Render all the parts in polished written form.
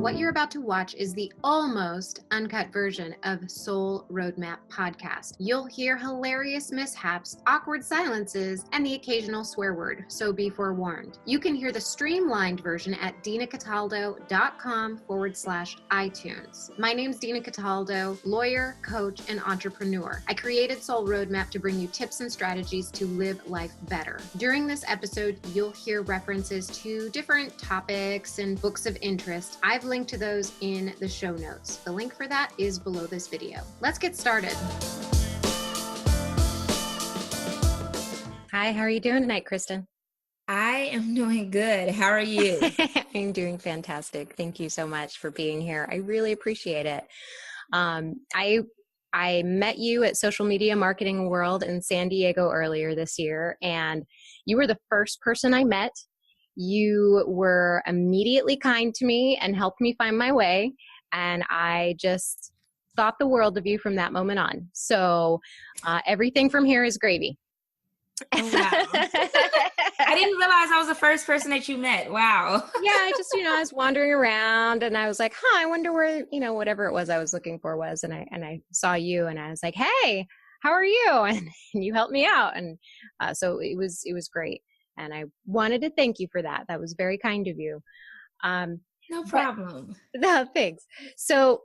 What you're about to watch is the almost uncut version of Soul Roadmap podcast. You'll hear hilarious mishaps, awkward silences, and the occasional swear word, so be forewarned. You can hear the streamlined version at dinacataldo.com/iTunes. My name's Dina Cataldo, lawyer, coach, and entrepreneur. I created Soul Roadmap to bring you tips and strategies to live life better. During this episode, you'll hear references to different topics and books of interest. I've linked to those in the show notes. The link for that is below this video. Let's get started. Hi, how are you doing tonight, Kristin? I am doing good. How are you? I'm doing fantastic. Thank you so much for being here. I really appreciate it. I met you at Social Media Marketing World in San Diego earlier this year, and you were the first person I met. You were immediately kind to me and helped me find my way, and I just thought the world of you from that moment on. So everything from here is gravy. Oh, wow. I didn't realize I was the first person that you met. Wow. Yeah, I just, I was wandering around and I was like, I wonder where, whatever it was I was looking for was. And I saw you and I was like, hey, how are you? And you helped me out. And so it was great. And I wanted to thank you for that. That was very kind of you. No problem. No, thanks. So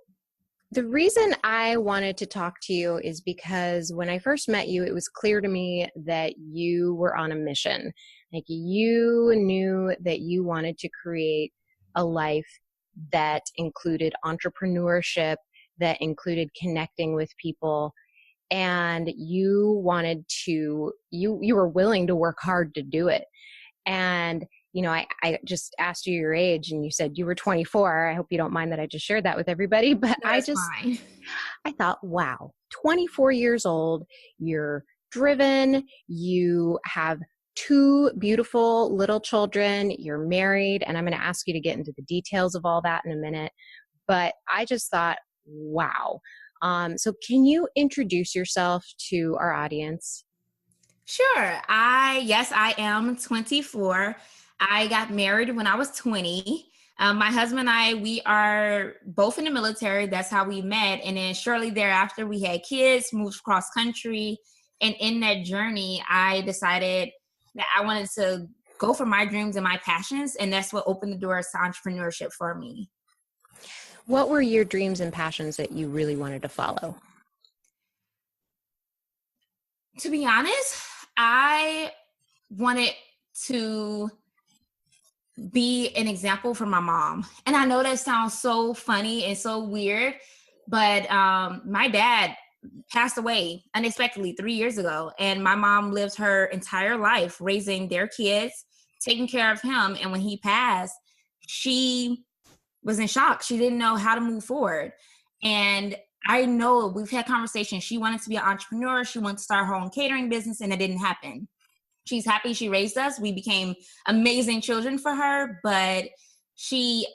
the reason I wanted to talk to you is because when I first met you, it was clear to me that you were on a mission. Like you knew that you wanted to create a life that included entrepreneurship, that included connecting with people. And you wanted to, you were willing to work hard to do it. And, I just asked you your age and you said you were 24. I hope you don't mind that I just shared that with everybody, but No, that's fine. I thought, wow, 24 years old, you're driven, you have 2 beautiful little children, you're married, and I'm going to ask you to get into the details of all that in a minute. But I just thought, wow. So can you introduce yourself to our audience? Sure. I am 24. I got married when I was 20. My husband and I, we are both in the military. That's how we met. And then shortly thereafter, we had kids, moved cross country. And in that journey, I decided that I wanted to go for my dreams and my passions. And that's what opened the doors to entrepreneurship for me. What were your dreams and passions that you really wanted to follow? To be honest, I wanted to be an example for my mom. And I know that sounds so funny and so weird, but my dad passed away unexpectedly 3 years ago. And my mom lived her entire life raising their kids, taking care of him. And when he passed, she was in shock. She didn't know how to move forward. And I know we've had conversations. She wanted to be an entrepreneur. She wanted to start her own catering business, and it didn't happen. She's happy she raised us. We became amazing children for her, but she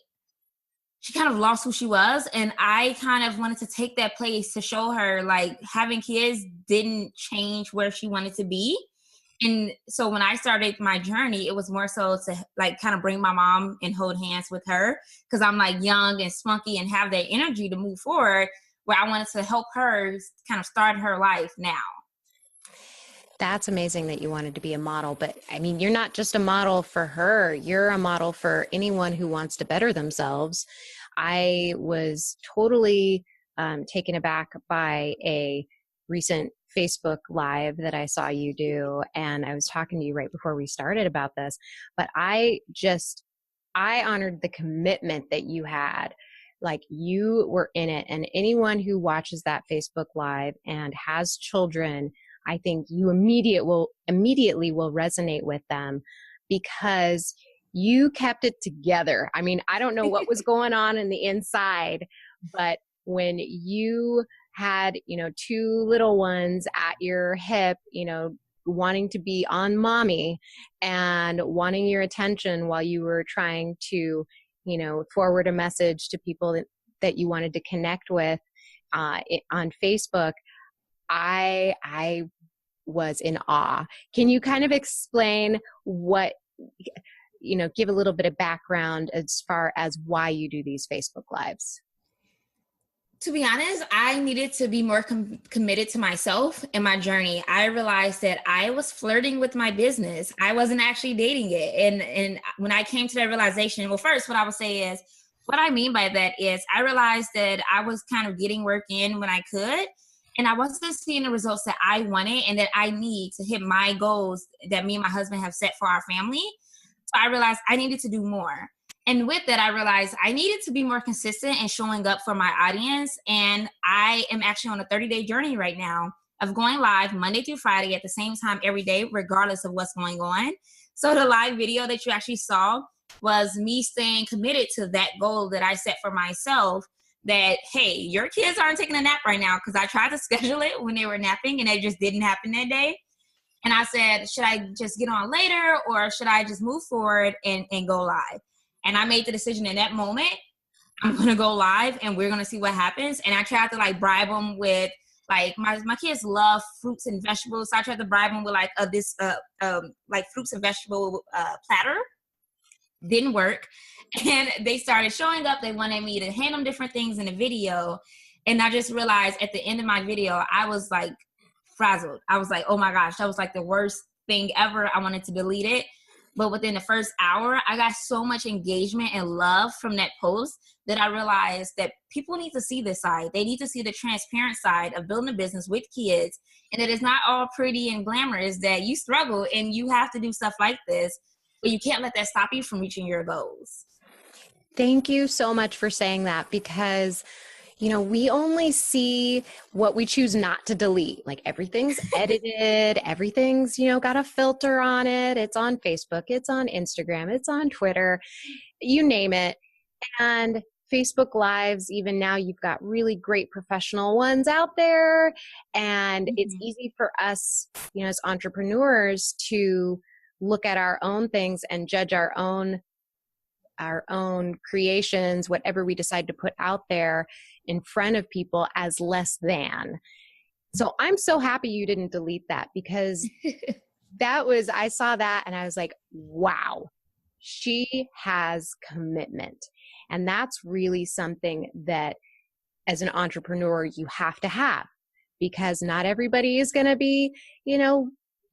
kind of lost who she was. And I kind of wanted to take that place to show her, like, having kids didn't change where she wanted to be. And so when I started my journey, it was more so to like kind of bring my mom and hold hands with her, because I'm like young and spunky and have that energy to move forward, where I wanted to help her kind of start her life now. That's amazing that you wanted to be a model, but I mean, you're not just a model for her, you're a model for anyone who wants to better themselves. I was totally taken aback by a recent Facebook Live that I saw you do, and I was talking to you right before we started about this, but I honored the commitment that you had. Like, you were in it, and anyone who watches that Facebook Live and has children, I think you immediately will resonate with them, because you kept it together. I mean, I don't know what was going on in the inside, but when you had, 2 little ones at your hip, wanting to be on mommy and wanting your attention while you were trying to, forward a message to people that you wanted to connect with on Facebook, I was in awe. Can you kind of explain what give a little bit of background as far as why you do these Facebook Lives. To be honest, I needed to be more committed to myself and my journey. I realized that I was flirting with my business. I wasn't actually dating it. And when I came to that realization, well, first, what I would say is, what I mean by that is I realized that I was kind of getting work in when I could, and I wasn't seeing the results that I wanted and that I need to hit my goals that me and my husband have set for our family. So I realized I needed to do more. And with that, I realized I needed to be more consistent in showing up for my audience. And I am actually on a 30-day journey right now of going live Monday through Friday at the same time every day, regardless of what's going on. So the live video that you actually saw was me staying committed to that goal that I set for myself, that, hey, your kids aren't taking a nap right now, because I tried to schedule it when they were napping and it just didn't happen that day. And I said, should I just get on later, or should I just move forward and go live? And I made the decision in that moment, I'm going to go live and we're going to see what happens. And I tried to bribe them with, my kids love fruits and vegetables. So I tried to bribe them with this fruits and vegetable platter. Didn't work. And they started showing up. They wanted me to hand them different things in the video. And I just realized at the end of my video, I was frazzled. I was like, oh my gosh, that was the worst thing ever. I wanted to delete it. But within the first hour, I got so much engagement and love from that post that I realized that people need to see this side. They need to see the transparent side of building a business with kids, and that it's not all pretty and glamorous, that you struggle and you have to do stuff like this, but you can't let that stop you from reaching your goals. Thank you so much for saying that, because we only see what we choose not to delete. Everything's edited, everything's, got a filter on it. It's on Facebook, it's on Instagram, it's on Twitter, you name it. And Facebook Lives, even now, you've got really great professional ones out there. And it's easy for us, as entrepreneurs, to look at our own things and judge our own creations, whatever we decide to put out there in front of people, as less than. So I'm so happy you didn't delete that, because I saw that and I was like, wow, she has commitment. And that's really something that as an entrepreneur you have to have, because not everybody is going to be,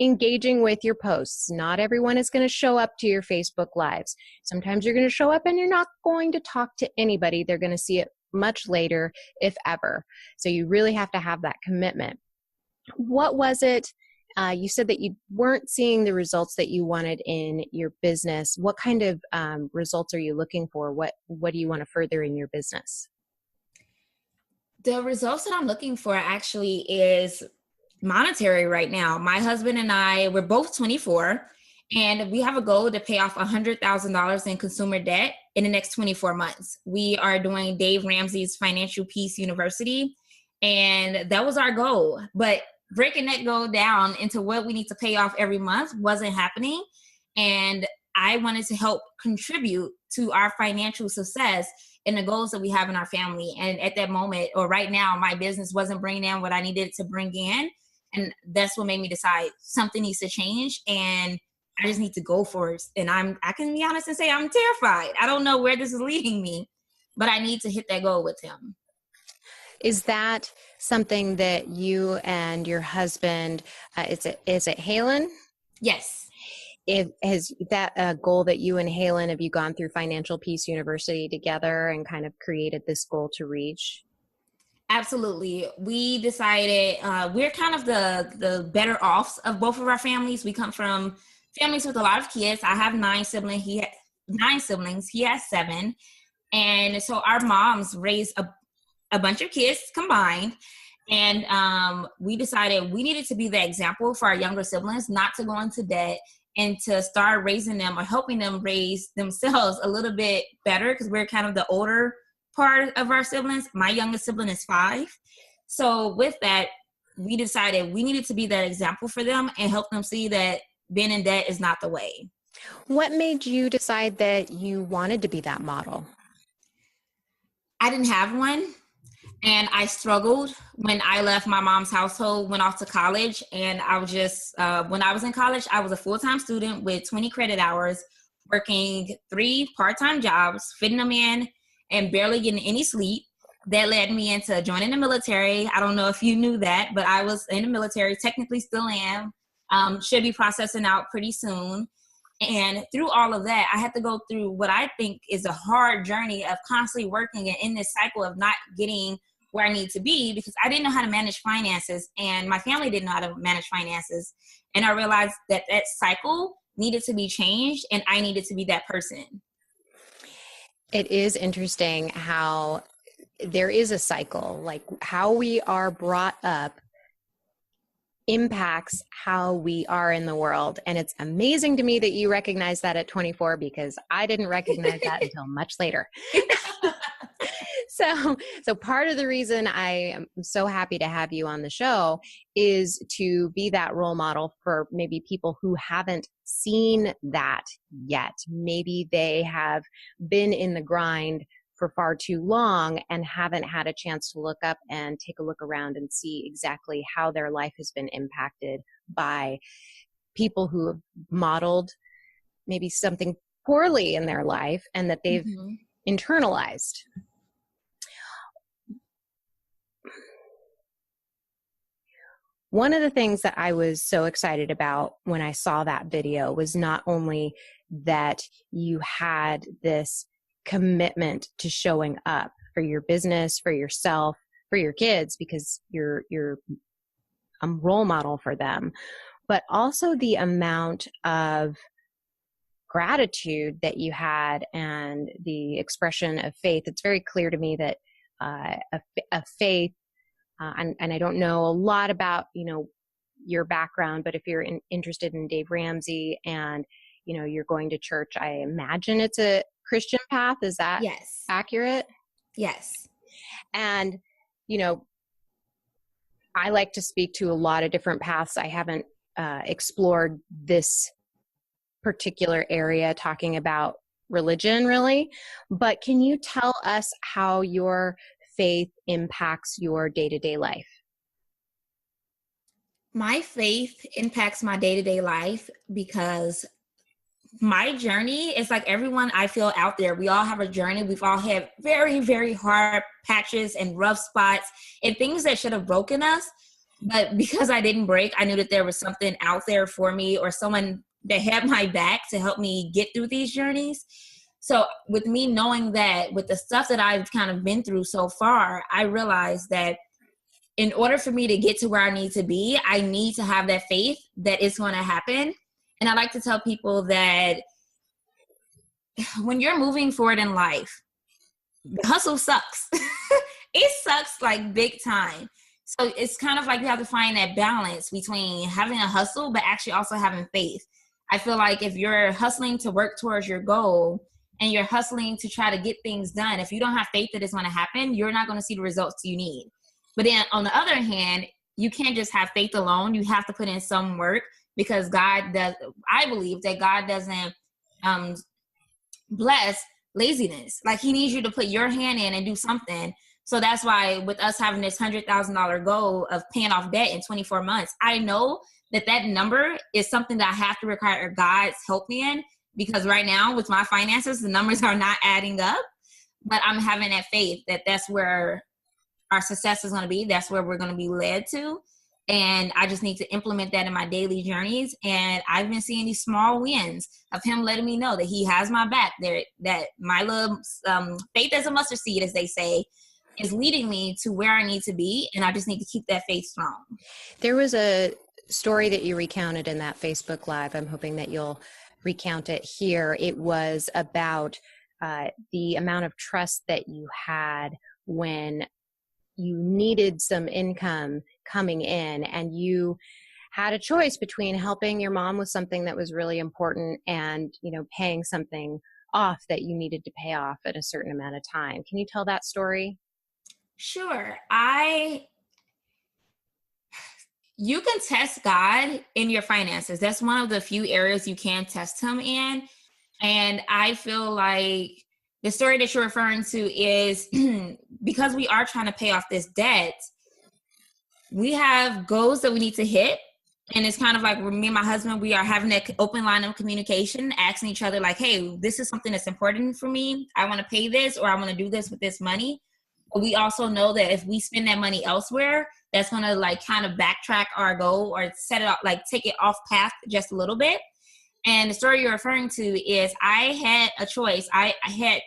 engaging with your posts. Not everyone is going to show up to your Facebook Lives. Sometimes you're going to show up and you're not going to talk to anybody. They're going to see it much later, if ever. So you really have to have that commitment. What was it? You said that you weren't seeing the results that you wanted in your business. What kind of results are you looking for? What do you want to further in your business? The results that I'm looking for actually is monetary right now. My husband and I, we're both 24, and we have a goal to pay off $100,000 in consumer debt in the next 24 months. We are doing Dave Ramsey's Financial Peace University, and that was our goal. But breaking that goal down into what we need to pay off every month wasn't happening. And I wanted to help contribute to our financial success and the goals that we have in our family. And at that moment, or right now, my business wasn't bringing in what I needed to bring in. And that's what made me decide something needs to change, and I just need to go for it. And I can be honest and say I'm terrified. I don't know where this is leading me, but I need to hit that goal with him. Is that something that you and your husband, is it Halen? Yes. Is that a goal that you and Halen, have you gone through Financial Peace University together and kind of created this goal to reach? Absolutely. We decided we're kind of the better offs of both of our families. We come from families with a lot of kids. I have 9 siblings. He has 9 siblings. He has 7. And so our moms raised a bunch of kids combined. And we decided we needed to be the example for our younger siblings, not to go into debt, and to start raising them or helping them raise themselves a little bit better, because we're kind of the older part of our siblings. My youngest sibling is 5. So with that, we decided we needed to be that example for them and help them see that being in debt is not the way. What made you decide that you wanted to be that model? I didn't have one. And I struggled when I left my mom's household, went off to college. And I was just, when I was in college, I was a full-time student with 20 credit hours, working 3 part-time jobs, fitting them in, and barely getting any sleep. That led me into joining the military. I don't know if you knew that, but I was in the military, technically still am. Should be processing out pretty soon. And through all of that, I had to go through what I think is a hard journey of constantly working and in this cycle of not getting where I need to be because I didn't know how to manage finances and my family didn't know how to manage finances. And I realized that that cycle needed to be changed and I needed to be that person. It is interesting how there is a cycle, like how we are brought up impacts how we are in the world. And it's amazing to me that you recognize that at 24 because I didn't recognize that until much later. So part of the reason I am so happy to have you on the show is to be that role model for maybe people who haven't seen that yet. Maybe they have been in the grind for far too long and haven't had a chance to look up and take a look around and see exactly how their life has been impacted by people who have modeled maybe something poorly in their life and that they've internalized. One of the things that I was so excited about when I saw that video was not only that you had this commitment to showing up for your business, for yourself, for your kids, because you're a role model for them, but also the amount of gratitude that you had and the expression of faith. It's very clear to me that a faith, and I don't know a lot about, your background, but if you're interested in Dave Ramsey and, you're going to church, I imagine it's a Christian path. Is that accurate? Yes. And, I like to speak to a lot of different paths. I haven't explored this particular area talking about religion really, but can you tell us how your faith impacts your day-to-day life? My faith impacts my day-to-day life because my journey is like everyone I feel out there. We all have a journey. We've all had very, very hard patches and rough spots and things that should have broken us. But because I didn't break, I knew that there was something out there for me or someone that had my back to help me get through these journeys. So with me knowing that with the stuff that I've kind of been through so far, I realized that in order for me to get to where I need to be, I need to have that faith that it's going to happen. And I like to tell people that when you're moving forward in life, the hustle sucks. It sucks like big time. So it's kind of like you have to find that balance between having a hustle, but actually also having faith. I feel like if you're hustling to work towards your goal and you're hustling to try to get things done, if you don't have faith that it's going to happen, you're not going to see the results you need. But then on the other hand, you can't just have faith alone. You have to put in some work because God does. I believe that God doesn't bless laziness. Like he needs you to put your hand in and do something. So that's why with us having this $100,000 goal of paying off debt in 24 months, I know that that number is something that I have to require God's help me in because right now with my finances, the numbers are not adding up, but I'm having that faith that that's where our success is going to be. That's where we're going to be led to. And I just need to implement that in my daily journeys. And I've been seeing these small wins of him letting me know that he has my back there, that my little faith as a mustard seed, as they say, is leading me to where I need to be. And I just need to keep that faith strong. There was a story that you recounted in that Facebook Live. I'm hoping that you'll recount it here. It was about the amount of trust that you had when you needed some income coming in and you had a choice between helping your mom with something that was really important and, paying something off that you needed to pay off at a certain amount of time. Can you tell that story? Sure. You can test God in your finances. That's one of the few areas you can test him in. And I feel like the story that you're referring to is because we are trying to pay off this debt, we have goals that we need to hit. And it's kind of like me and my husband, we are having that open line of communication, asking each other like, hey, this is something that's important for me. I want to pay this, or I want to do this with this money. But we also know that if we spend that money elsewhere, that's going to like kind of backtrack our goal or set it up, like take it off path just a little bit. And the story you're referring to is I had a choice. I had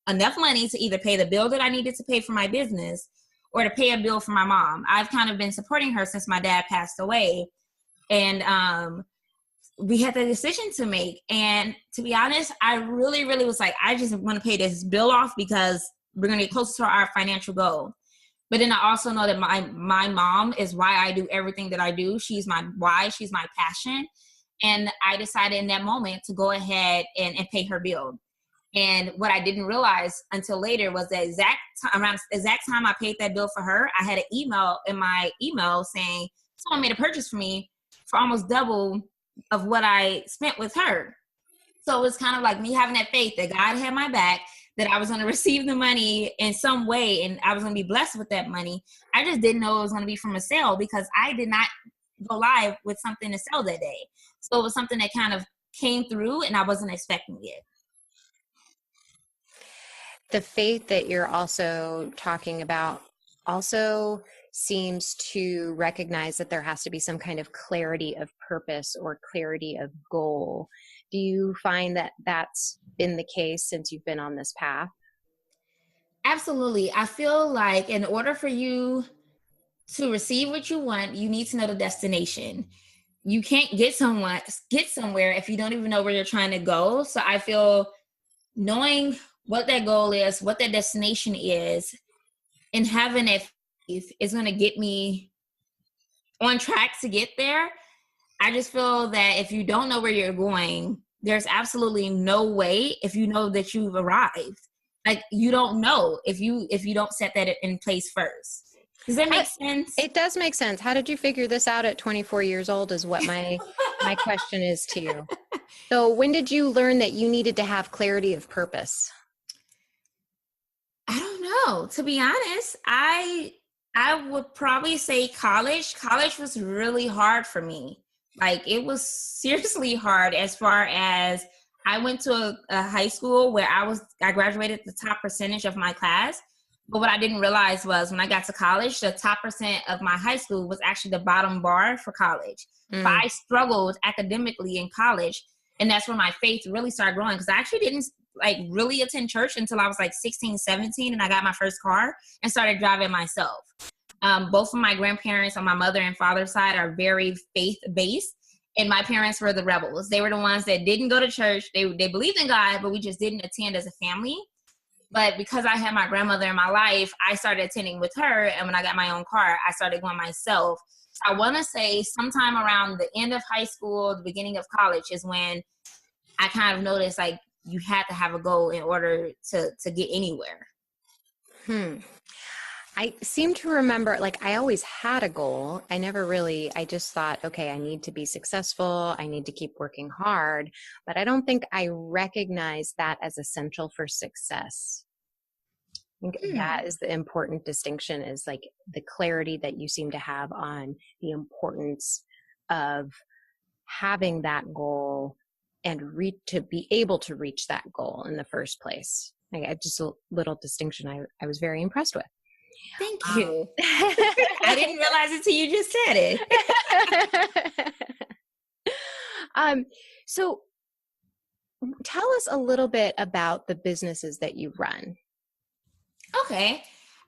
enough money to either pay the bill that I needed to pay for my business or to pay a bill for my mom. I've kind of been supporting her since my dad passed away. And we had the decision to make. And to be honest, I really, really was like, I just want to pay this bill off because we're going to get closer to our financial goal. But then I also know that my mom is why I do everything that I do. She's my why. She's my passion. And I decided in that moment to go ahead and pay her bill. And what I didn't realize until later was that around the exact time I paid that bill for her, I had an email in my email saying someone made a purchase for me for almost double of what I spent with her. So it was kind of like me having that faith that God had my back, that I was going to receive the money in some way and I was going to be blessed with that money. I just didn't know it was going to be from a sale because I did not go live with something to sell that day. So it was something that kind of came through and I wasn't expecting it. The faith that you're also talking about also seems to recognize that there has to be some kind of clarity of purpose or clarity of goal. Do you find that that's been the case since you've been on this path? Absolutely. I feel like in order for you to receive what you want, you need to know the destination. You can't get somewhere if you don't even know where you're trying to go. So I feel knowing what that goal is, what that destination is, and having that faith is going to get me on track to get there. I just feel that if you don't know where you're going, there's absolutely no way if you know that you've arrived. Like you don't know if you don't set that in place first. Does that make sense? It does make sense. How did you figure this out at 24 years old is what my question is to you. So when did you learn that you needed to have clarity of purpose? I don't know. To be honest, I would probably say college. College was really hard for me. Like it was seriously hard as far as I went to a high school where I graduated the top percentage of my class. But what I didn't realize was when I got to college, the top percent of my high school was actually the bottom bar for college. But I struggled academically in college. And that's where my faith really started growing because I actually didn't like really attend church until I was like 16, 17 and I got my first car and started driving myself. Both of my grandparents on my mother and father's side are very faith-based. And my parents were the rebels. They were the ones that didn't go to church. They believed in God, but we just didn't attend as a family. But because I had my grandmother in my life, I started attending with her. And when I got my own car, I started going myself. So I want to say sometime around the end of high school, the beginning of college is when I kind of noticed like you had to have a goal in order to get anywhere. I seem to remember, like, I always had a goal. I just thought, okay, I need to be successful. I need to keep working hard. But I don't think I recognize that as essential for success. I think that is the important distinction, is like the clarity that you seem to have on the importance of having that goal and to be able to reach that goal in the first place. Just a little distinction I was very impressed with. Thank you. I didn't realize it till you just said it. So tell us a little bit about the businesses that you run. Okay.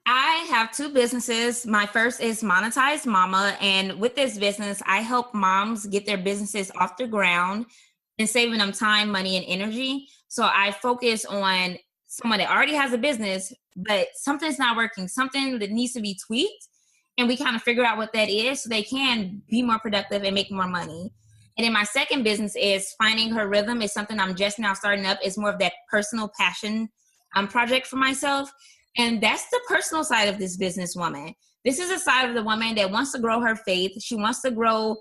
I have two businesses. My first is Monetize Mama. And with this business, I help moms get their businesses off the ground and saving them time, money, and energy. So I focus on someone that already has a business, but something's not working, something that needs to be tweaked. And we kind of figure out what that is so they can be more productive and make more money. And then my second business is Finding Her Rhythm. It's something I'm just now starting up. It's more of that personal passion project for myself. And that's the personal side of this businesswoman. This is a side of the woman that wants to grow her faith. She wants to grow,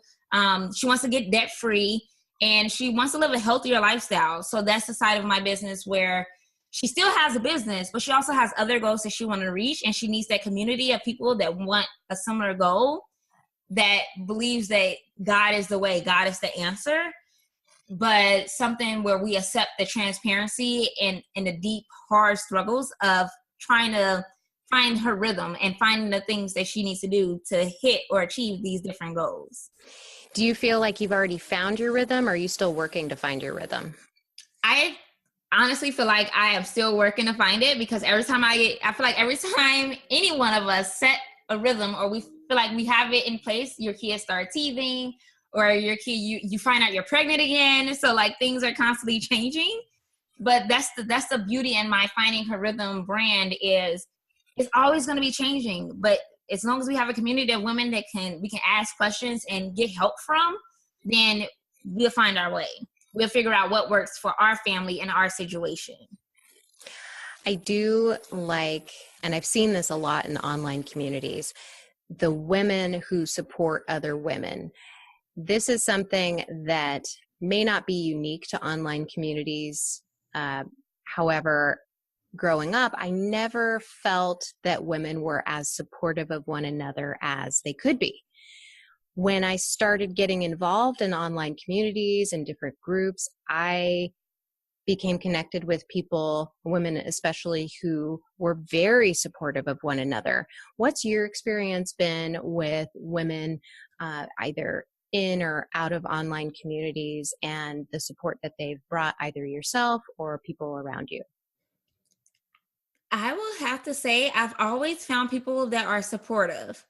she wants to get debt free, and she wants to live a healthier lifestyle. So that's the side of my business where she still has a business, but she also has other goals that she wants to reach. And she needs that community of people that want a similar goal. that believes that God is the way, God is the answer, but something where we accept the transparency and the deep, hard struggles of trying to find her rhythm and finding the things that she needs to do to hit or achieve these different goals. Do you feel like you've already found your rhythm, or are you still working to find your rhythm? I honestly feel like I am still working to find it, because every time I feel like every time any one of us set a rhythm, or we feel like we have it in place, your kids start teething, or your kid, you find out you're pregnant again. So like things are constantly changing. But that's the beauty in my Finding Her Rhythm brand, is it's always going to be changing. But as long as we have a community of women that we can ask questions and get help from, then we'll find our way. We'll figure out what works for our family and our situation. I do like, and I've seen this a lot in online communities, the women who support other women. This is something that may not be unique to online communities. However, growing up, I never felt that women were as supportive of one another as they could be. When I started getting involved in online communities and different groups, I became connected with people, women especially, who were very supportive of one another. What's your experience been with women, either in or out of online communities, and the support that they've brought either yourself or people around you? I will have to say I've always found people that are supportive.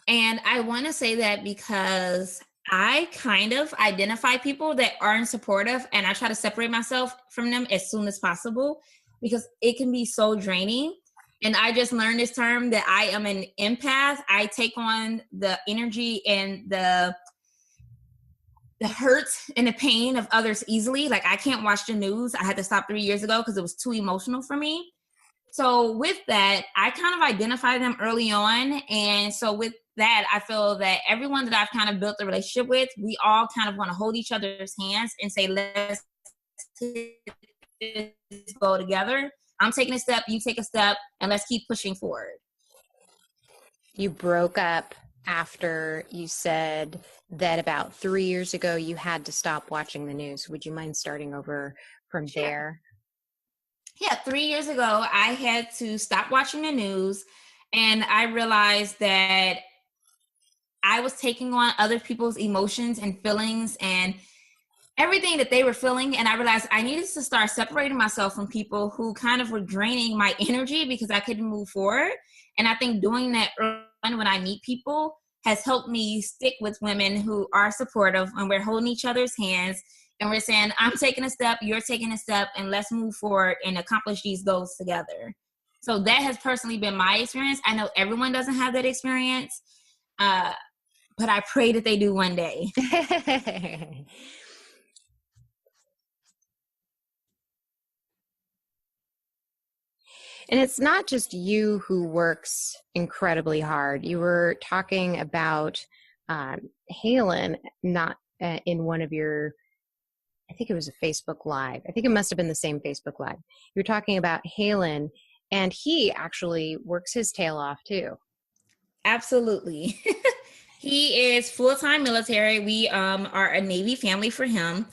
And I want to say that because I kind of identify people that aren't supportive, and I try to separate myself from them as soon as possible, because it can be so draining. And I just learned this term that I am an empath. I take on the energy and the hurt and the pain of others easily. Like I can't watch the news. I had to stop 3 years ago because it was too emotional for me. So with that, I kind of identify them early on. And so with that, I feel that everyone that I've kind of built a relationship with, we all kind of want to hold each other's hands and say, let's go together. I'm taking a step, you take a step, and let's keep pushing forward. You broke up after you said that about 3 years ago you had to stop watching the news. Would you mind starting over from there? Yeah, 3 years ago, I had to stop watching the news, and I realized that I was taking on other people's emotions and feelings and everything that they were feeling. And I realized I needed to start separating myself from people who kind of were draining my energy because I couldn't move forward. And I think doing that early on when I meet people has helped me stick with women who are supportive, and we're holding each other's hands and we're saying, I'm taking a step, you're taking a step, and let's move forward and accomplish these goals together. So that has personally been my experience. I know everyone doesn't have that experience, uh, but I pray that they do one day. And it's not just you who works incredibly hard. You were talking about Halen, not in one of your, I think it was a Facebook Live. I think it must have been the same Facebook Live. You were talking about Halen, and he actually works his tail off too. Absolutely. He is full-time military. We are a Navy family for him.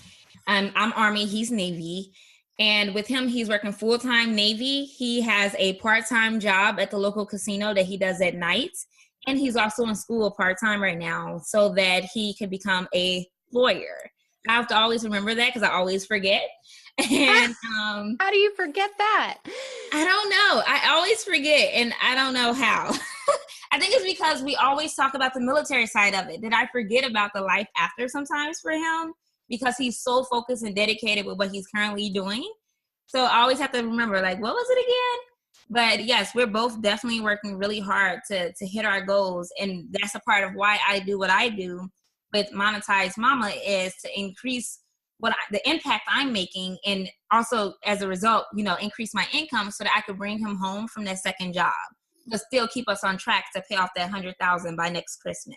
I'm Army, he's Navy. And with him, he's working full-time Navy. He has a part-time job at the local casino that he does at night. And he's also in school part-time right now so that he can become a lawyer. I have to always remember that because I always forget. And How do you forget that? I don't know. I always forget, and I don't know how. I think it's because we always talk about the military side of it. Did I forget about the life after sometimes for him? Because he's so focused and dedicated with what he's currently doing. So I always have to remember, like, what was it again? But yes, we're both definitely working really hard to hit our goals. And that's a part of why I do what I do with Monetize Mama, is to increase the impact I'm making, and also as a result, increase my income so that I could bring him home from that second job, but still keep us on track to pay off that 100,000 by next Christmas.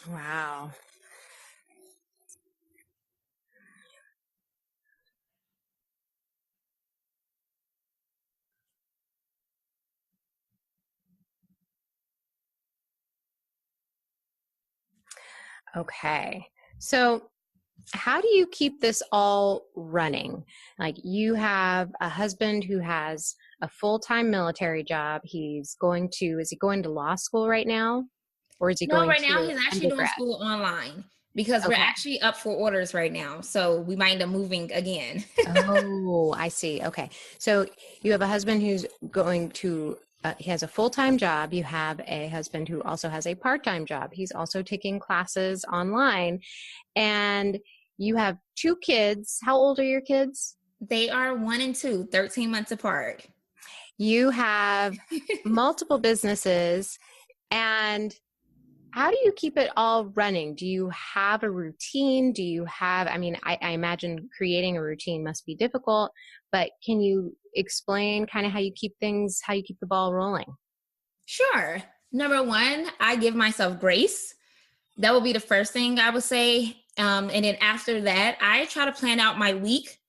Wow. Okay. So how do you keep this all running? Like you have a husband who has a full-time military job. Is he going to law school right now? Or is he No, going right now to he's actually doing undergrad? school online because we're Okay. actually up for orders right now. So we might end up moving again. Oh, I see. Okay. So you have a husband who's going to, he has a full-time job. You have a husband who also has a part-time job. He's also taking classes online. And you have two kids. How old are your kids? They are 1 and 2, 13 months apart. You have multiple businesses. And how do you keep it all running? Do you have a routine? I mean, I imagine creating a routine must be difficult, but can you explain kind of how you keep the ball rolling? Sure. Number one, I give myself grace. That would be the first thing I would say. And then after that, I try to plan out my week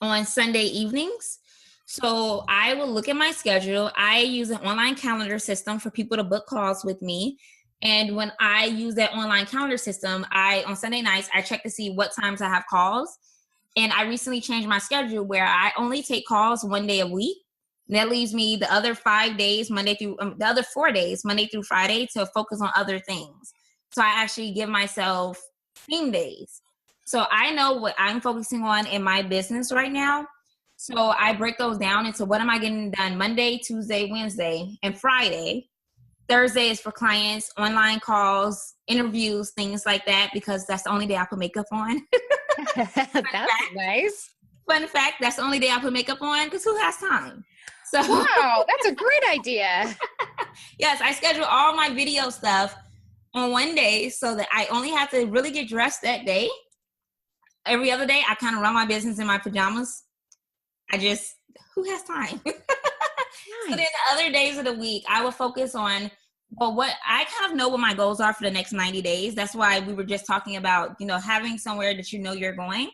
on Sunday evenings. So I will look at my schedule. I use an online calendar system for people to book calls with me. And when I use that online calendar system, on Sunday nights, I check to see what times I have calls. And I recently changed my schedule where I only take calls 1 day a week. And that leaves me the other 5 days, the other 4 days, Monday through Friday, to focus on other things. So I actually give myself theme days. So I know what I'm focusing on in my business right now. So I break those down into what am I getting done Monday, Tuesday, Wednesday, and Friday. Thursday is for clients, online calls, interviews, things like that, because that's the only day I put makeup on. That's nice. Fun fact, that's the only day I put makeup on because who has time? So Wow, that's a great idea. yes, I schedule all my video stuff on 1 day so that I only have to really get dressed that day. Every other day, I kind of run my business in my pajamas. Who has time? So then Nice. the other days of the week, I will focus on, well, what I kind of know what my goals are for the next 90 days. That's why we were just talking about, having somewhere that you're going.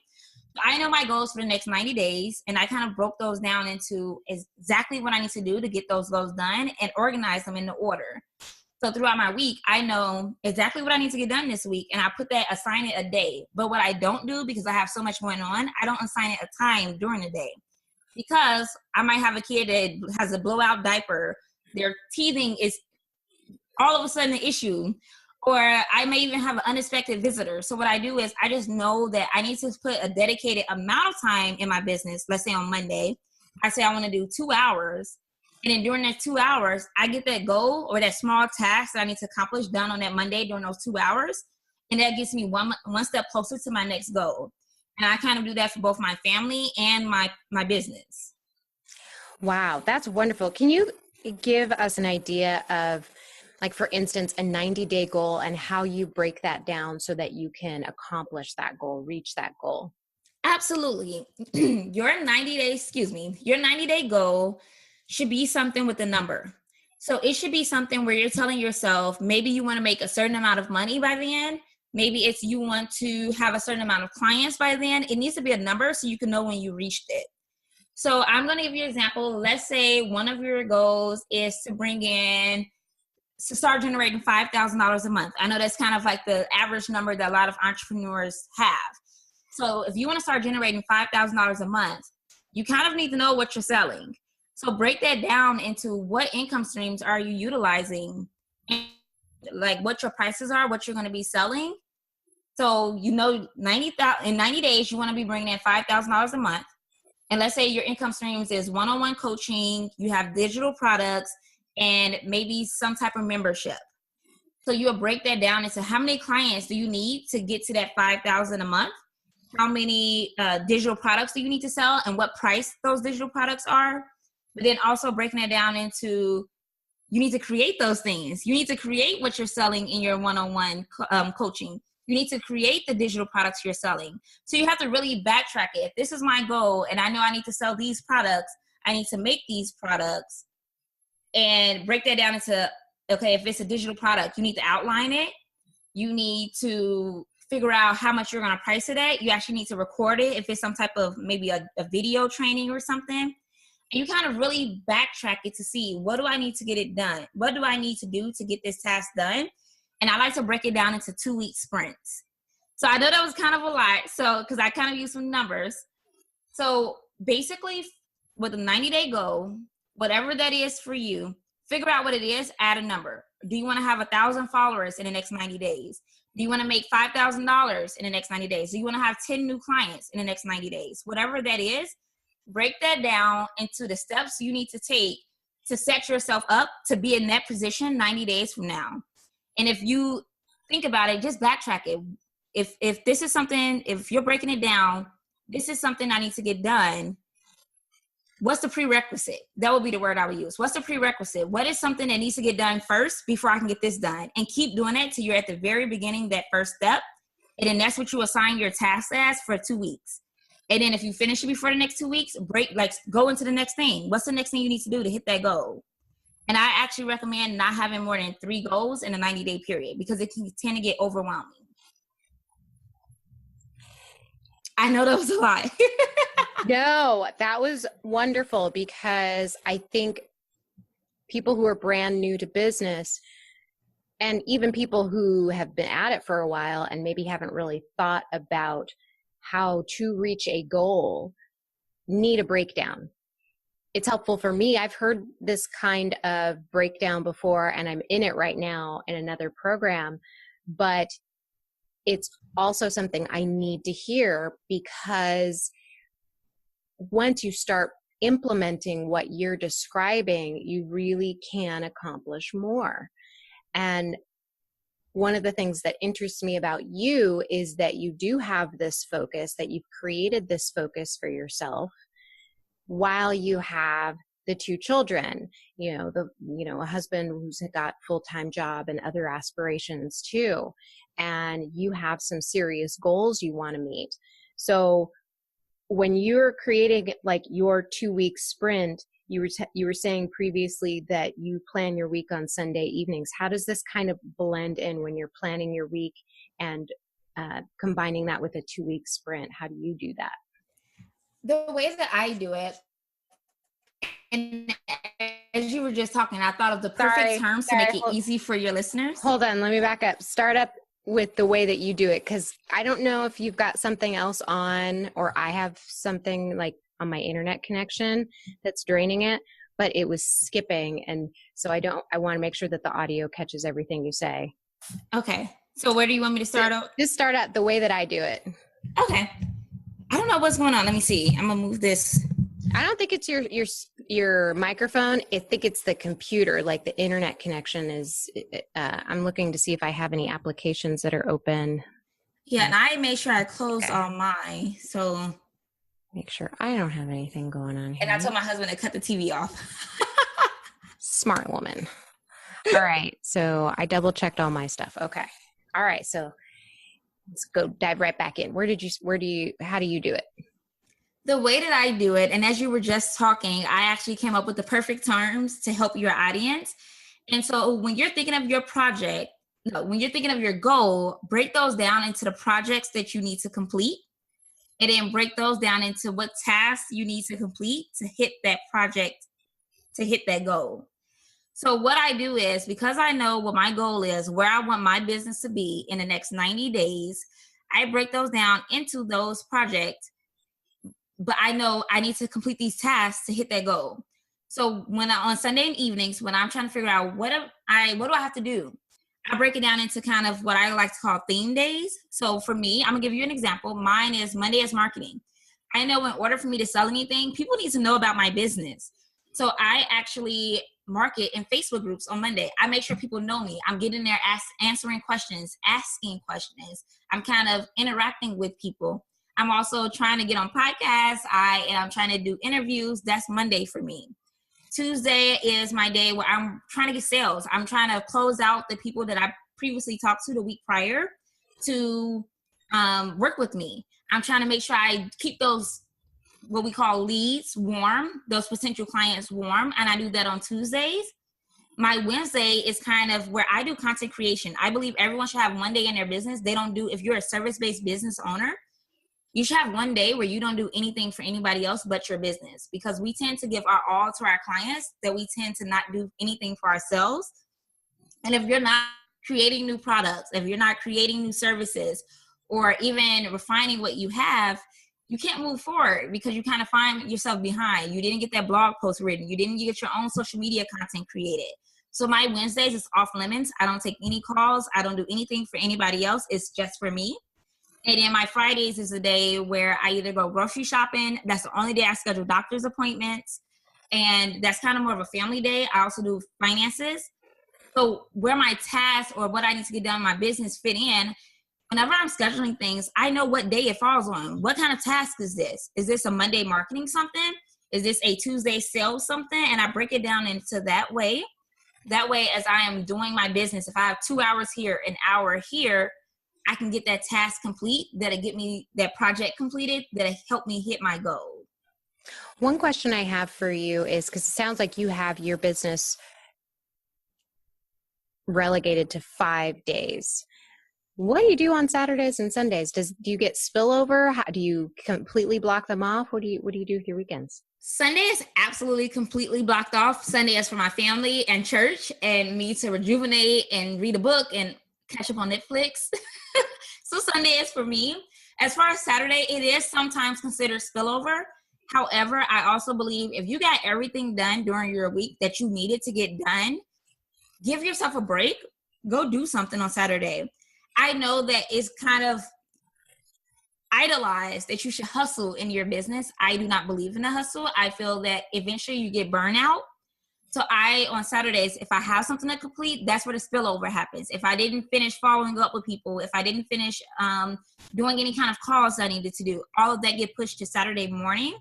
I know my goals for the next 90 days, and I kind of broke those down into exactly what I need to do to get those goals done and organize them in the order. So throughout my week, I know exactly what I need to get done this week, and I assign it a day. But what I don't do, because I have so much going on, I don't assign it a time during the day. Because I might have a kid that has a blowout diaper, their teething is all of a sudden an issue, or I may even have an unexpected visitor. So what I do is I just know that I need to put a dedicated amount of time in my business. Let's say on Monday, I say I want to do 2 hours. And then during that 2 hours, I get that goal or that small task that I need to accomplish done on that Monday during those 2 hours. And that gets me one step closer to my next goal. And I kind of do that for both my family and my business. Wow, that's wonderful. Can you give us an idea of, like, for instance, a 90-day goal and how you break that down so that you can accomplish that goal, reach that goal? Absolutely. Your 90-day goal should be something with a number. So it should be something where you're telling yourself, maybe you want to make a certain amount of money by the end. Maybe it's you want to have a certain amount of clients by then. It needs to be a number so you can know when you reached it. So I'm going to give you an example. Let's say one of your goals is to start generating $5,000 a month. I know that's kind of like the average number that a lot of entrepreneurs have. So if you want to start generating $5,000 a month, you kind of need to know what you're selling. So break that down into what income streams are you utilizing, and like what your prices are, what you're going to be selling. So in 90 days, you want to be bringing in $5,000 a month. And let's say your income streams is one-on-one coaching, you have digital products, and maybe some type of membership. So you'll break that down into how many clients do you need to get to that $5,000 a month? How many digital products do you need to sell and what price those digital products are? But then also breaking it down into, you need to create those things. You need to create what you're selling in your one-on-one coaching. You need to create the digital products you're selling. So you have to really backtrack it. If this is my goal and I know I need to sell these products, I need to make these products, and break that down into, okay, if it's a digital product, you need to outline it. You need to figure out how much you're going to price it at. You actually need to record it if it's some type of maybe a video training or something. And you kind of really backtrack it to see, what do I need to get it done? What do I need to do to get this task done? And I like to break it down into 2-week sprints. So I know that was kind of a lot. So, because I kind of use some numbers. So basically, with a 90-day goal, whatever that is for you, figure out what it is, add a number. Do you want to have 1,000 followers in the next 90 days? Do you want to make $5,000 in the next 90 days? Do you want to have 10 new clients in the next 90 days? Whatever that is, break that down into the steps you need to take to set yourself up to be in that position 90 days from now. And if you think about it, just backtrack it. If this is something, if you're breaking it down, this is something I need to get done. What's the prerequisite? That would be the word I would use. What's the prerequisite? What is something that needs to get done first before I can get this done? And keep doing it till you're at the very beginning, that first step. And then that's what you assign your task as for 2 weeks. And then if you finish it before the next 2 weeks, go into the next thing. What's the next thing you need to do to hit that goal? And I actually recommend not having more than 3 goals in a 90-day period because it can tend to get overwhelming. I know that was a lot. No, that was wonderful because I think people who are brand new to business and even people who have been at it for a while and maybe haven't really thought about how to reach a goal need a breakdown. It's helpful for me. I've heard this kind of breakdown before and I'm in it right now in another program, but it's also something I need to hear because once you start implementing what you're describing, you really can accomplish more. And one of the things that interests me about you is that you do have this focus, that you've created this focus for yourself while you have the 2 children, a husband who's got full-time job and other aspirations too. And you have some serious goals you want to meet. So when you're creating like your 2-week sprint, you were saying previously that you plan your week on Sunday evenings. How does this kind of blend in when you're planning your week and combining that with a 2-week sprint? How do you do that? The way that I do it, and as you were just talking, I thought of the perfect terms to make it easy for your listeners. Hold on, let me back up. Start up with the way that you do it, because I don't know if you've got something else on or I have something like on my internet connection that's draining it, but it was skipping. And so I want to make sure that the audio catches everything you say. Okay. So where do you want me to start out? Just start out the way that I do it. Okay. I don't know what's going on. Let me see. I'm going to move this. I don't think it's your microphone. I think it's the computer, like the internet connection is, I'm looking to see if I have any applications that are open. Yeah, and I made sure I closed all mine. So make sure I don't have anything going on here. And I told my husband to cut the TV off. Smart woman. All right. So I double checked all my stuff. Okay. All right. So let's go dive right back in. How do you do it? The way that I do it, and as you were just talking, I actually came up with the perfect terms to help your audience. And so when you're thinking of your project, when you're thinking of your goal, break those down into the projects that you need to complete. And then break those down into what tasks you need to complete to hit that project, to hit that goal. So what I do is, because I know what my goal is, where I want my business to be in the next 90 days, I break those down into those projects. But I know I need to complete these tasks to hit that goal. So on Sunday evenings, when I'm trying to figure out what do I have to do, I break it down into kind of what I like to call theme days. So for me, I'm gonna give you an example. Mine is Monday is marketing. I know in order for me to sell anything, people need to know about my business. So I actually market in Facebook groups on Monday. I make sure people know me. I'm getting there, answering questions, asking questions. I'm kind of interacting with people. I'm also trying to get on podcasts. I'm trying to do interviews. That's Monday for me. Tuesday is my day where I'm trying to get sales. I'm trying to close out the people that I previously talked to the week prior to work with me. I'm trying to make sure I keep those, what we call leads, warm, those potential clients warm. And I do that on Tuesdays. My Wednesday is kind of where I do content creation. I believe everyone should have one day in their business. If you're a service-based business owner, you should have one day where you don't do anything for anybody else but your business, because we tend to give our all to our clients, that we tend to not do anything for ourselves. And if you're not creating new products, if you're not creating new services, or even refining what you have, you can't move forward because you kind of find yourself behind. You didn't get that blog post written. You didn't get your own social media content created. So my Wednesdays is off limits. I don't take any calls. I don't do anything for anybody else. It's just for me. And then my Fridays is a day where I either go grocery shopping. That's the only day I schedule doctor's appointments. And that's kind of more of a family day. I also do finances. So where my tasks or what I need to get done in my business fit in, whenever I'm scheduling things, I know what day it falls on. What kind of task is this? Is this a Monday marketing something? Is this a Tuesday sales something? And I break it down into that way. That way, as I am doing my business, if I have 2 hours here, an hour here, I can get that task complete, that'll get me that project completed, that'll help me hit my goal. One question I have for you is, because it sounds like you have your business relegated to 5 days. What do you do on Saturdays and Sundays? Do you get spillover? How do you completely block them off? What do you do with your weekends? Sunday is absolutely completely blocked off. Sunday is for my family and church and me to rejuvenate and read a book and catch up on Netflix. So Sunday is for me. As far as Saturday, it is sometimes considered spillover. However, I also believe if you got everything done during your week that you needed to get done, give yourself a break. Go do something on Saturday. I know that it's kind of idolized that you should hustle in your business. I do not believe in the hustle. I feel that eventually you get burnout. So on Saturdays, if I have something to complete, that's where the spillover happens. If I didn't finish following up with people, if I didn't finish doing any kind of calls I needed to do, all of that get pushed to Saturday morning.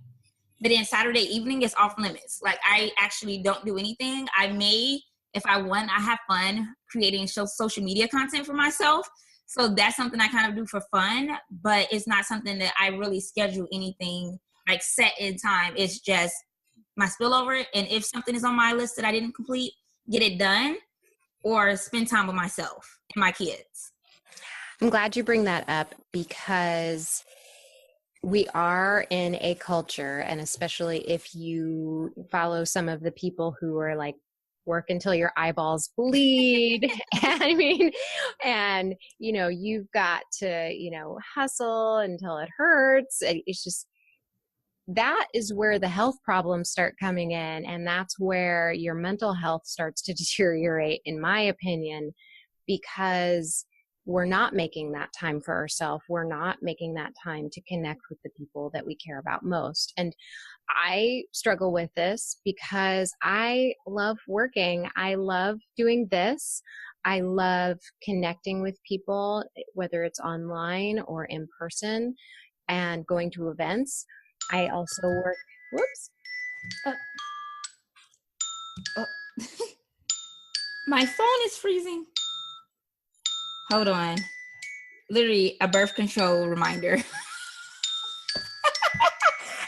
But then Saturday evening is off limits. Like I actually don't do anything. I may, if I want, I have fun creating social media content for myself. So that's something I kind of do for fun, but it's not something that I really schedule anything like set in time. It's just my spillover. And if something is on my list that I didn't complete, get it done or spend time with myself and my kids. I'm glad you bring that up because we are in a culture, and especially if you follow some of the people who are like, work until your eyeballs bleed. and you've got to, hustle until it hurts. It's just, that is where the health problems start coming in. And that's where your mental health starts to deteriorate, in my opinion, because we're not making that time for ourselves. We're not making that time to connect with the people that we care about most. And I struggle with this because I love working. I love doing this. I love connecting with people, whether it's online or in person, and going to events. I also work, whoops. My phone is freezing. Hold on. Literally a birth control reminder. And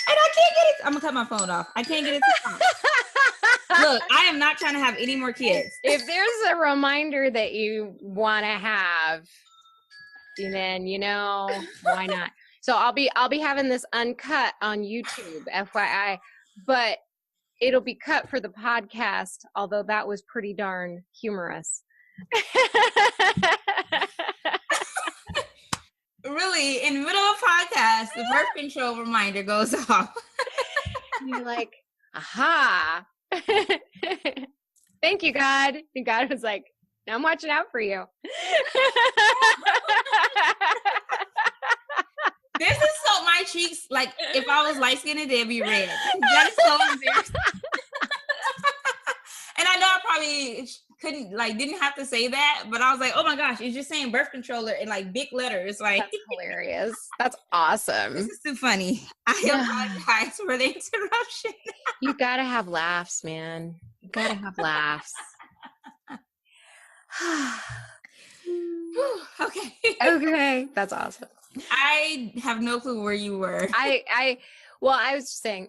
I can't get it. I'm gonna cut my phone off. I can't get it to stop. Look, I am not trying to have any more kids. If there's a reminder that you want to have, then why not? So I'll be having this uncut on YouTube, FYI, but it'll be cut for the podcast, although that was pretty darn humorous. Really, in the middle of a podcast, the birth control reminder goes off. You're like, aha. Thank you, God. And God was like, I'm watching out for you. This is so my cheeks, like if I was light skinned, they'd be red. That is so embarrassing. And I know I probably didn't have to say that, but I was like, oh my gosh, it's just saying birth controller in like big letters. Like, that's hilarious. That's awesome. This is too funny. I apologize for the interruption. You gotta have laughs, man. You gotta have laughs. Okay. That's awesome. I have no clue where you were. I was just saying,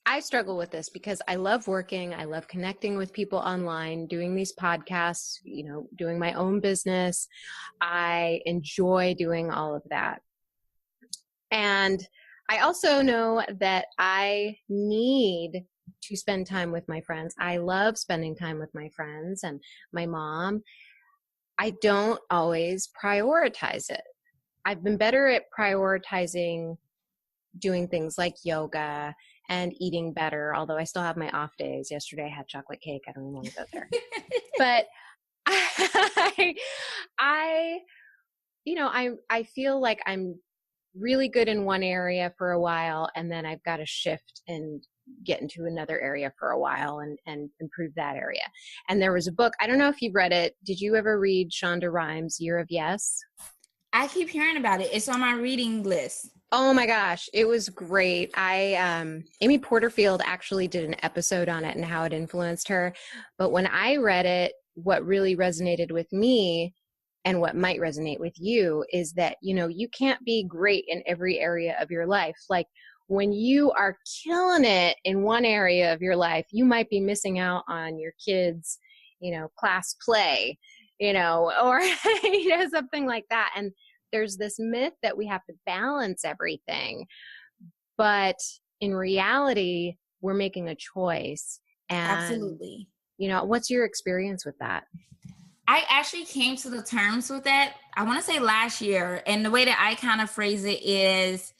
I struggle with this because I love working. I love connecting with people online, doing these podcasts, doing my own business. I enjoy doing all of that. And I also know that I need to spend time with my friends. I love spending time with my friends and my mom. I don't always prioritize it. I've been better at prioritizing doing things like yoga and eating better, although I still have my off days. Yesterday I had chocolate cake. I don't even want to go there. But I I feel like I'm really good in one area for a while, and then I've got to shift and get into another area for a while and improve that area. And there was a book, I don't know if you've read it. Did you ever read Shonda Rhimes' Year of Yes? I keep hearing about it. It's on my reading list. Oh my gosh, it was great. Amy Porterfield actually did an episode on it and how it influenced her. But when I read it, what really resonated with me and what might resonate with you is that, you can't be great in every area of your life. Like when you are killing it in one area of your life, you might be missing out on your kids, class play, or, something like that. And there's this myth that we have to balance everything, but in reality, we're making a choice. And, Absolutely. What's your experience with that? I actually came to the terms with that, I want to say last year. And the way that I kind of phrase it is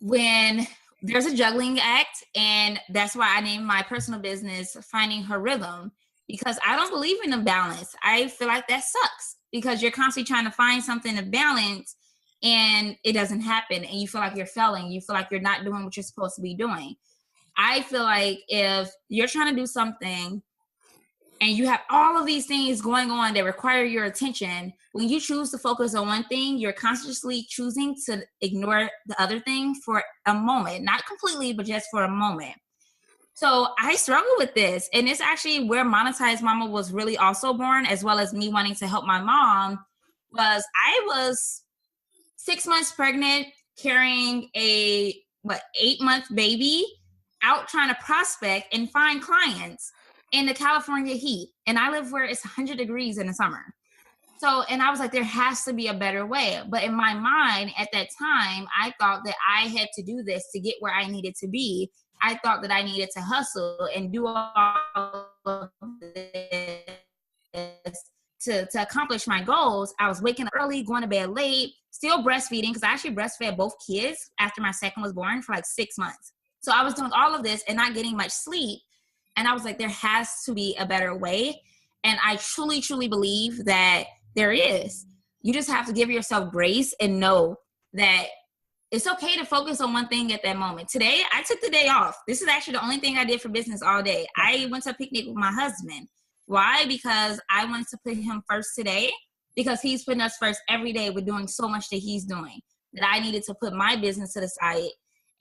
when there's a juggling act, and that's why I named my personal business Finding Her Rhythm, because I don't believe in a balance. I feel like that sucks because you're constantly trying to find something to balance and it doesn't happen. And you feel like you're failing. You feel like you're not doing what you're supposed to be doing. I feel like if you're trying to do something and you have all of these things going on that require your attention, when you choose to focus on one thing, you're consciously choosing to ignore the other thing for a moment, not completely, but just for a moment. So I struggle with this. And it's actually where Monetized Mama was really also born, as well as me wanting to help my mom. Was I was 6 months pregnant, carrying a 8-month baby, out trying to prospect and find clients in the California heat. And I live where it's 100 degrees in the summer. So, and I was like, there has to be a better way. But in my mind at that time, I thought that I had to do this to get where I needed to be. I thought that I needed to hustle and do all of this to accomplish my goals. I was waking up early, going to bed late, still breastfeeding, because I actually breastfed both kids after my second was born for like 6 months. So I was doing all of this and not getting much sleep. And I was like, there has to be a better way. And I truly, truly believe that there is. You just have to give yourself grace and know that it's okay to focus on one thing at that moment. Today, I took the day off. This is actually the only thing I did for business all day. I went to a picnic with my husband. Why? Because I wanted to put him first today, because he's putting us first every day. We're doing so much that he's doing that I needed to put my business to the side,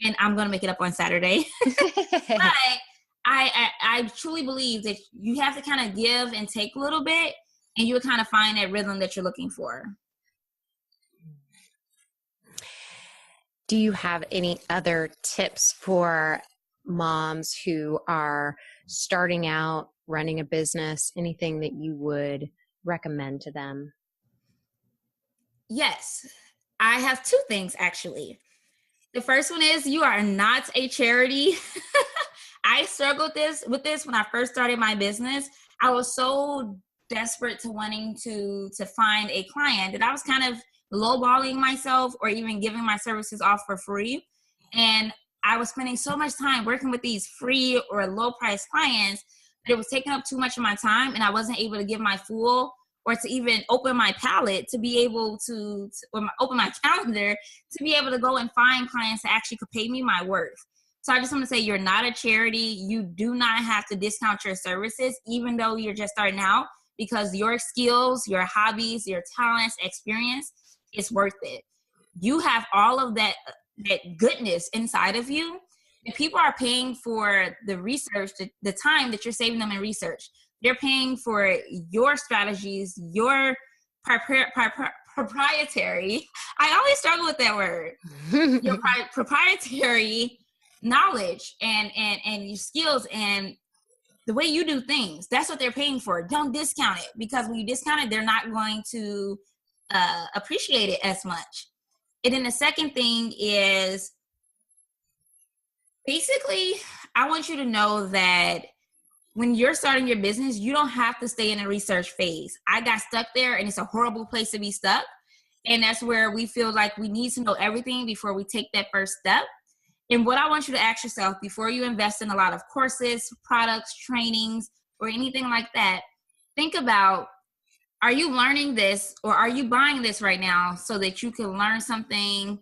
and I'm going to make it up on Saturday. But I truly believe that you have to kind of give and take a little bit, and you'll kind of find that rhythm that you're looking for. Do you have any other tips for moms who are starting out running a business? Anything that you would recommend to them? Yes, I have 2 things actually. The first one is you are not a charity. I struggled with this when I first started my business. I was so desperate to wanting to find a client that I was kind of lowballing myself or even giving my services off for free. And I was spending so much time working with these free or low price clients that it was taking up too much of my time, and I wasn't able to give my full, or to even open my palette to be able to open my calendar to be able to go and find clients that actually could pay me my worth. So I just want to say, you're not a charity. You do not have to discount your services, even though you're just starting out, because your skills, your hobbies, your talents, experience, it's worth it. You have all of that goodness inside of you. And people are paying for the research, the time that you're saving them in research. They're paying for your strategies, your proprietary. I always struggle with that word. Your proprietary knowledge and your skills and the way you do things. That's what they're paying for. Don't discount it, because when you discount it, they're not going to appreciate it as much. And then the second thing is, basically, I want you to know that when you're starting your business, you don't have to stay in a research phase. I got stuck there, and it's a horrible place to be stuck. And that's where we feel like we need to know everything before we take that first step. And what I want you to ask yourself before you invest in a lot of courses, products, trainings, or anything like that, think about, are you learning this or are you buying this right now so that you can learn something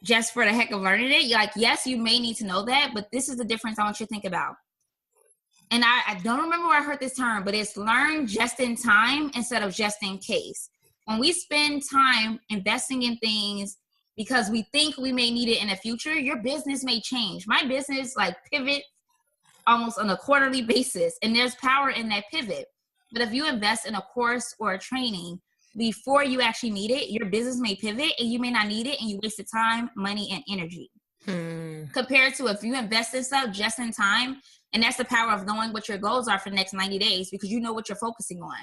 just for the heck of learning it? You're like, yes, you may need to know that, but this is the difference I want you to think about. And I don't remember where I heard this term, but it's learn just in time instead of just in case. When we spend time investing in things because we think we may need it in the future, your business may change. My business like pivot almost on a quarterly basis, and there's power in that pivot. But if you invest in a course or a training before you actually need it, your business may pivot and you may not need it, and you wasted time, money, and energy. Compared to if you invest in stuff just in time, and that's the power of knowing what your goals are for the next 90 days because you know what you're focusing on.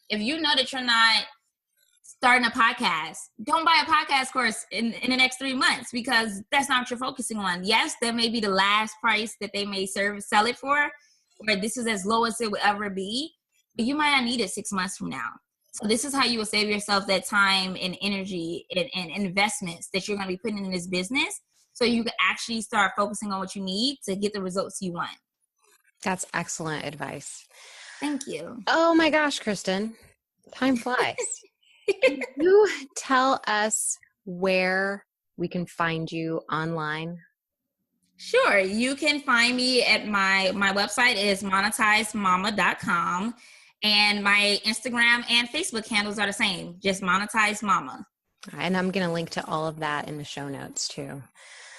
If you know that you're not starting a podcast, don't buy a podcast course in the next 3 months because that's not what you're focusing on. Yes, that may be the last price that they may sell it for, or this is as low as it would ever be, but you might not need it 6 months from now. So this is how you will save yourself that time and energy and investments that you're going to be putting in this business so you can actually start focusing on what you need to get the results you want. That's excellent advice. Thank you. Oh my gosh, Kristin, time flies. Can you tell us where we can find you online? Sure. You can find me at my website is monetizemama.com, and my Instagram and Facebook handles are the same, just Monetize Mama. And I'm going to link to all of that in the show notes too.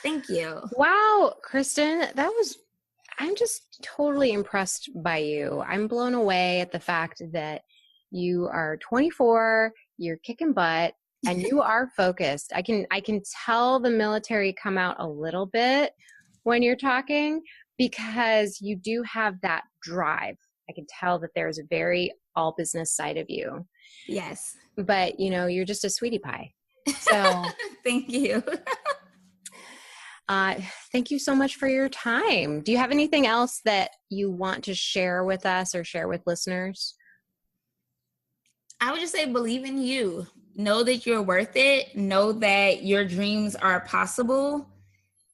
Thank you. Wow, Kristin, I'm just totally impressed by you. I'm blown away at the fact that you are 24, you're kicking butt, and you are focused. I can tell the military come out a little bit when you're talking because you do have that drive. I can tell that there's a very all business side of you. Yes. But, you're just a sweetie pie. So thank you. Thank you so much for your time. Do you have anything else that you want to share with us or share with listeners? I would just say, believe in you. Know that you're worth it. Know that your dreams are possible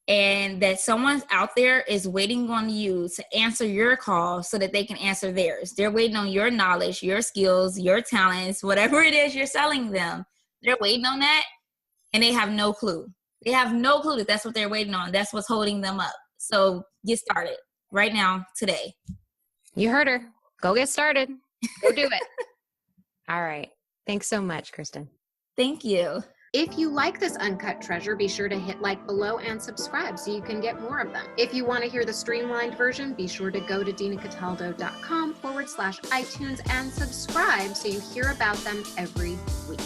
and that someone out there is waiting on you to answer your call so that they can answer theirs. They're waiting on your knowledge, your skills, your talents, whatever it is you're selling them. They're waiting on that and they have no clue. They have no clue that that's what they're waiting on. That's what's holding them up. So get started right now, today. You heard her. Go get started. Go do it. All right. Thanks so much, Kristin. Thank you. If you like this uncut treasure, be sure to hit like below and subscribe so you can get more of them. If you want to hear the streamlined version, be sure to go to dinacataldo.com/iTunes and subscribe so you hear about them every week.